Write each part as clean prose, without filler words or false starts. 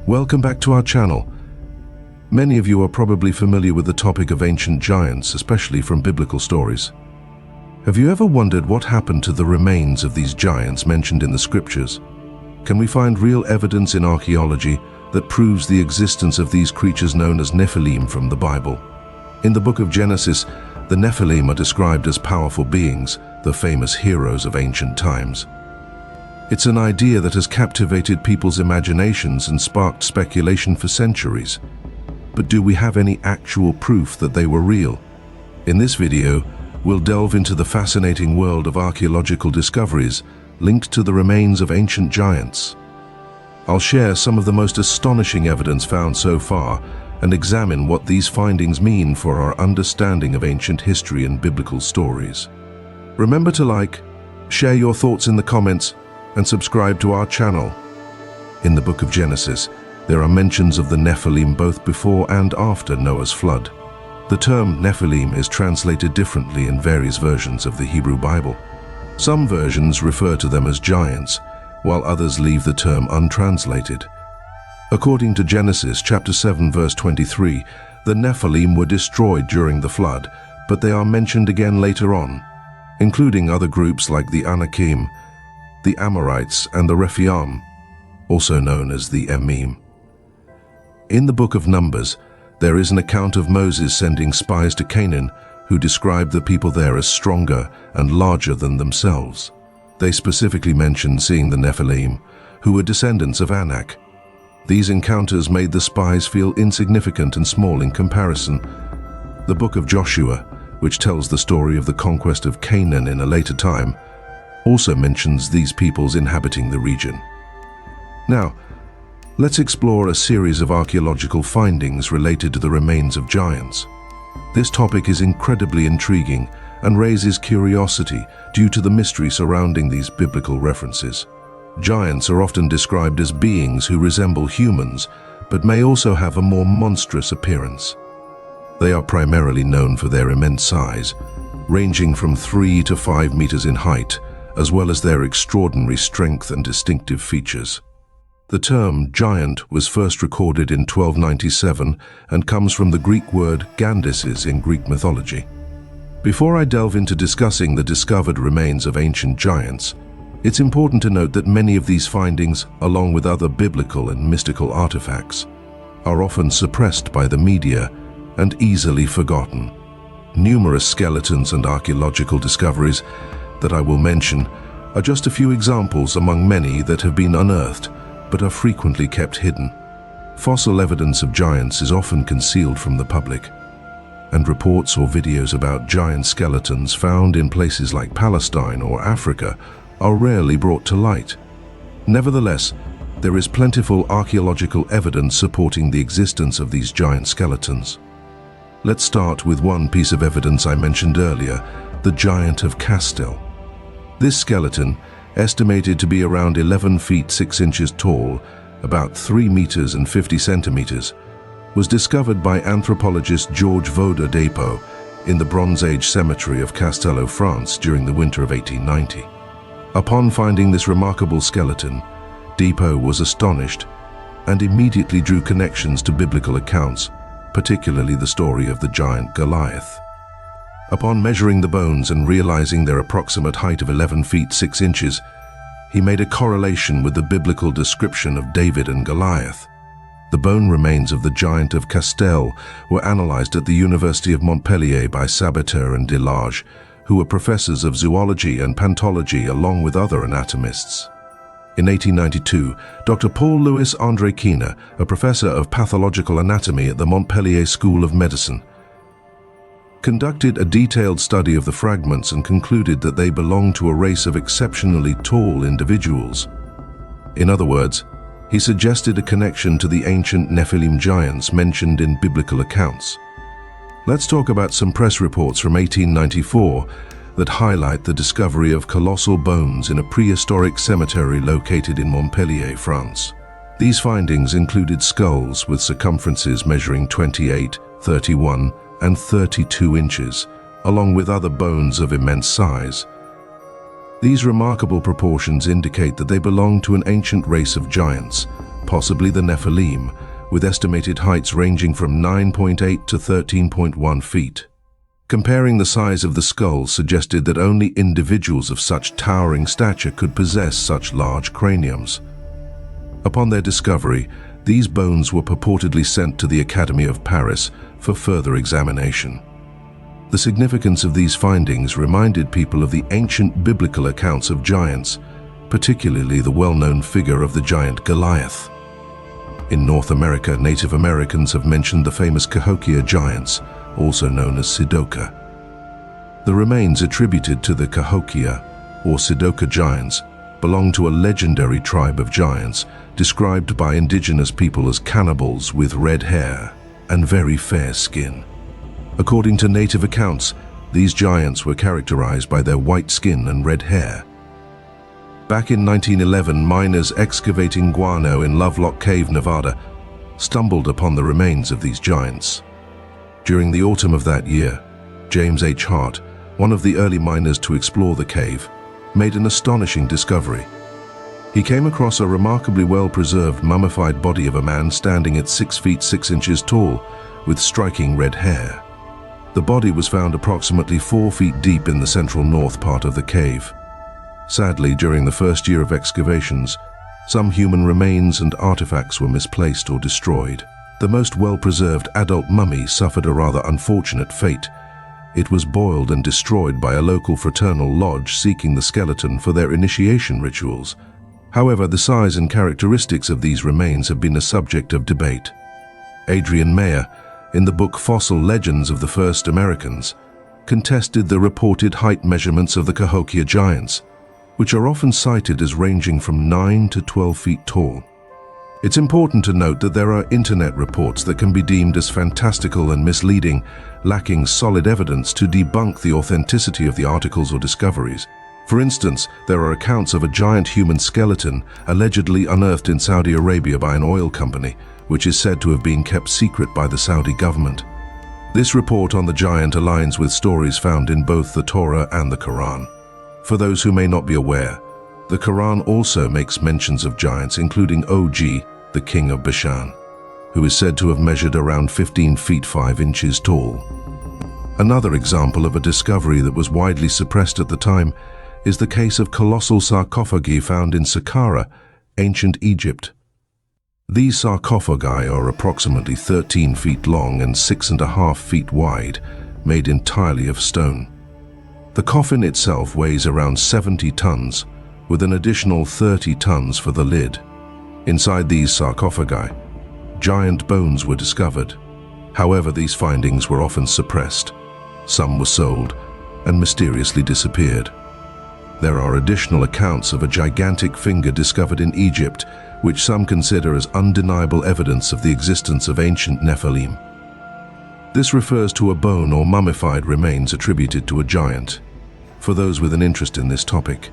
Welcome back to our channel. Many of you are probably familiar with the topic of ancient giants, especially from biblical stories. Have you ever wondered what happened to the remains of these giants mentioned in the scriptures? Can we find real evidence in archaeology that proves the existence of these creatures known as Nephilim from the Bible? In the book of Genesis, the Nephilim are described as powerful beings, the famous heroes of ancient times. It's an idea that has captivated people's imaginations and sparked speculation for centuries. But do we have any actual proof that they were real? In this video, we'll delve into the fascinating world of archaeological discoveries linked to the remains of ancient giants. I'll share some of the most astonishing evidence found so far and examine what these findings mean for our understanding of ancient history and biblical stories. Remember to like, share your thoughts in the comments, and subscribe to our channel. In the book of Genesis, there are mentions of the Nephilim both before and after Noah's flood. The term Nephilim is translated differently in various versions of the Hebrew Bible. Some versions refer to them as giants, while others leave the term untranslated. According to Genesis chapter 7 verse 23, the Nephilim were destroyed during the flood, but they are mentioned again later on, including other groups like the Anakim, the Amorites, and the Rephaim, also known as the Emim. In the book of Numbers, there is an account of Moses sending spies to Canaan who described the people there as stronger and larger than themselves. They specifically mentioned seeing the Nephilim, who were descendants of Anak. These encounters made the spies feel insignificant and small in comparison. The book of Joshua, which tells the story of the conquest of Canaan in a later time, also mentions these peoples inhabiting the region. Now, let's explore a series of archaeological findings related to the remains of giants. This topic is incredibly intriguing and raises curiosity due to the mystery surrounding these biblical references. Giants are often described as beings who resemble humans, but may also have a more monstrous appearance. They are primarily known for their immense size, ranging from 3 to 5 meters in height, as well as their extraordinary strength and distinctive features. The term giant was first recorded in 1297 and comes from the Greek word gandises in Greek mythology. Before I delve into discussing the discovered remains of ancient giants, it's important to note that many of these findings, along with other biblical and mystical artifacts, are often suppressed by the media and easily forgotten. Numerous skeletons and archaeological discoveries that I will mention are just a few examples among many that have been unearthed but are frequently kept hidden. Fossil evidence of giants is often concealed from the public, and reports or videos about giant skeletons found in places like Palestine or Africa are rarely brought to light. Nevertheless, there is plentiful archaeological evidence supporting the existence of these giant skeletons. Let's start with one piece of evidence I mentioned earlier, the Giant of Castell. This skeleton, estimated to be around 11 feet 6 inches tall, about 3 meters and 50 centimeters, was discovered by anthropologist Georges Vaudin in the Bronze Age cemetery of Castello, France during the winter of 1890. Upon finding this remarkable skeleton, Depot was astonished and immediately drew connections to biblical accounts, particularly the story of the giant Goliath. Upon measuring the bones and realizing their approximate height of 11 feet 6 inches, he made a correlation with the biblical description of David and Goliath. The bone remains of the Giant of Castell were analyzed at the University of Montpellier by Sabater and Delage, who were professors of zoology and paleontology along with other anatomists. In 1892, Dr. Paul-Louis André Kiener, a professor of pathological anatomy at the Montpellier School of Medicine, conducted a detailed study of the fragments and concluded that they belonged to a race of exceptionally tall individuals. In other words, he suggested a connection to the ancient Nephilim giants mentioned in biblical accounts. Let's talk about some press reports from 1894 that highlight the discovery of colossal bones in a prehistoric cemetery located in Montpellier, France. These findings included skulls with circumferences measuring 28, 31, and 32 inches, along with other bones of immense size. These remarkable proportions indicate that they belong to an ancient race of giants, possibly the Nephilim, with estimated heights ranging from 9.8 to 13.1 feet. Comparing the size of the skull suggested that only individuals of such towering stature could possess such large craniums. Upon their discovery, these bones were purportedly sent to the Academy of Paris for further examination. The significance of these findings reminded people of the ancient biblical accounts of giants, particularly the well-known figure of the giant Goliath. In North America, Native Americans have mentioned the famous Cahokia Giants, also known as Sidoka. The remains attributed to the Cahokia, or Sidoka Giants, belong to a legendary tribe of giants described by indigenous people as cannibals with red hair and very fair skin. According to native accounts, these giants were characterized by their white skin and red hair. Back in 1911, miners excavating guano in Lovelock Cave, Nevada, stumbled upon the remains of these giants. During the autumn of that year, James H. Hart, one of the early miners to explore the cave, made an astonishing discovery. He came across a remarkably well-preserved mummified body of a man standing at 6 feet 6 inches tall, with striking red hair. The body was found approximately 4 feet deep in the central north part of the cave. Sadly, during the first year of excavations, some human remains and artifacts were misplaced or destroyed. The most well-preserved adult mummy suffered a rather unfortunate fate. It was boiled and destroyed by a local fraternal lodge seeking the skeleton for their initiation rituals. However, the size and characteristics of these remains have been a subject of debate. Adrian Mayer, in the book Fossil Legends of the First Americans, contested the reported height measurements of the Cahokia Giants, which are often cited as ranging from 9 to 12 feet tall. It's important to note that there are internet reports that can be deemed as fantastical and misleading, lacking solid evidence to debunk the authenticity of the articles or discoveries. For instance, there are accounts of a giant human skeleton allegedly unearthed in Saudi Arabia by an oil company, which is said to have been kept secret by the Saudi government. This report on the giant aligns with stories found in both the Torah and the Quran. For those who may not be aware, the Quran also makes mentions of giants, including Og, the king of Bashan, who is said to have measured around 15 feet 5 inches tall. Another example of a discovery that was widely suppressed at the time is the case of colossal sarcophagi found in Saqqara, ancient Egypt. These sarcophagi are approximately 13 feet long and 6.5 feet wide, made entirely of stone. The coffin itself weighs around 70 tons, with an additional 30 tons for the lid. Inside these sarcophagi, giant bones were discovered. However, these findings were often suppressed. Some were sold and mysteriously disappeared. There are additional accounts of a gigantic finger discovered in Egypt, which some consider as undeniable evidence of the existence of ancient Nephilim. This refers to a bone or mummified remains attributed to a giant. For those with an interest in this topic,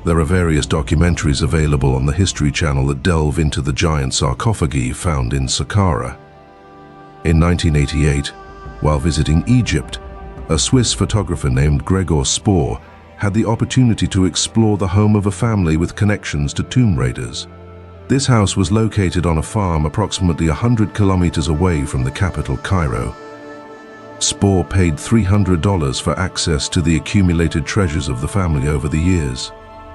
there are various documentaries available on the History Channel that delve into the giant sarcophagi found in Saqqara. In 1988, while visiting Egypt, a Swiss photographer named Gregor Spohr had the opportunity to explore the home of a family with connections to tomb raiders. This house was located on a farm approximately 100 kilometers away from the capital, Cairo. Spohr paid $300 for access to the accumulated treasures of the family over the years.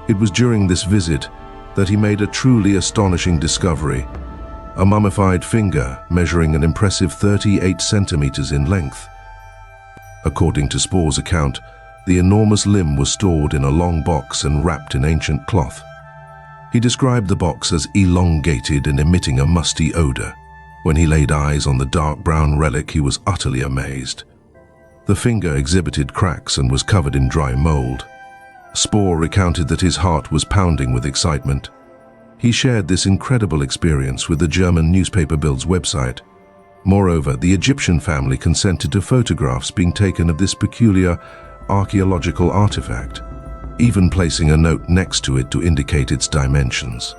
It was during this visit that he made a truly astonishing discovery: a mummified finger measuring an impressive 38 centimeters in length. According to Spohr's account, the enormous limb was stored in a long box and wrapped in ancient cloth. He described the box as elongated and emitting a musty odor. When he laid eyes on the dark brown relic, he was utterly amazed. The finger exhibited cracks and was covered in dry mold. Spohr recounted that his heart was pounding with excitement. He shared this incredible experience with the German newspaper Bild's website. Moreover, the Egyptian family consented to photographs being taken of this peculiar archaeological artifact, even placing a note next to it to indicate its dimensions.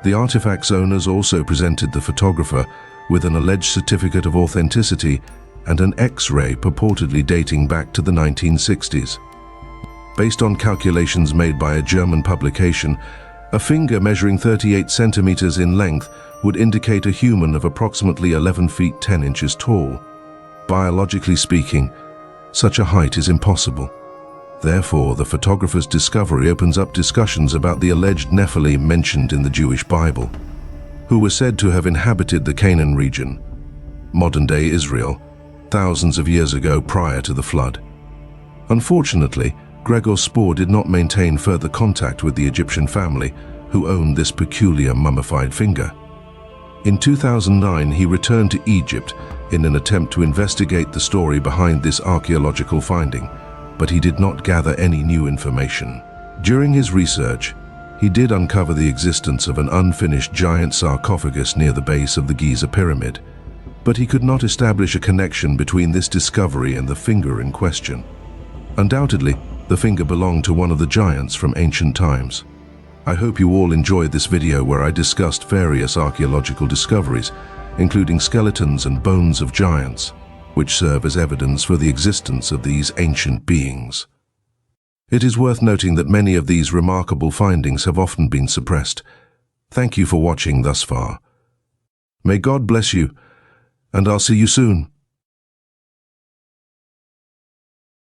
The artifact's owners also presented the photographer with an alleged certificate of authenticity and an X-ray purportedly dating back to the 1960s. Based on calculations made by a German publication, A finger measuring 38 centimeters in length would indicate a human of approximately 11 feet 10 inches tall. Biologically speaking, such a height is impossible. Therefore, the photographer's discovery opens up discussions about the alleged Nephilim mentioned in the Jewish Bible, who were said to have inhabited the Canaan region, modern-day Israel, thousands of years ago prior to the flood. Unfortunately, Gregor Spohr did not maintain further contact with the Egyptian family who owned this peculiar mummified finger. In 2009, he returned to Egypt in an attempt to investigate the story behind this archaeological finding, but he did not gather any new information. During his research, he did uncover the existence of an unfinished giant sarcophagus near the base of the Giza pyramid, but he could not establish a connection between this discovery and the finger in question. Undoubtedly, the finger belonged to one of the giants from ancient times. I hope you all enjoyed this video where I discussed various archaeological discoveries, including skeletons and bones of giants, which serve as evidence for the existence of these ancient beings. It is worth noting that many of these remarkable findings have often been suppressed. Thank you for watching thus far. May God bless you, and I'll see you soon.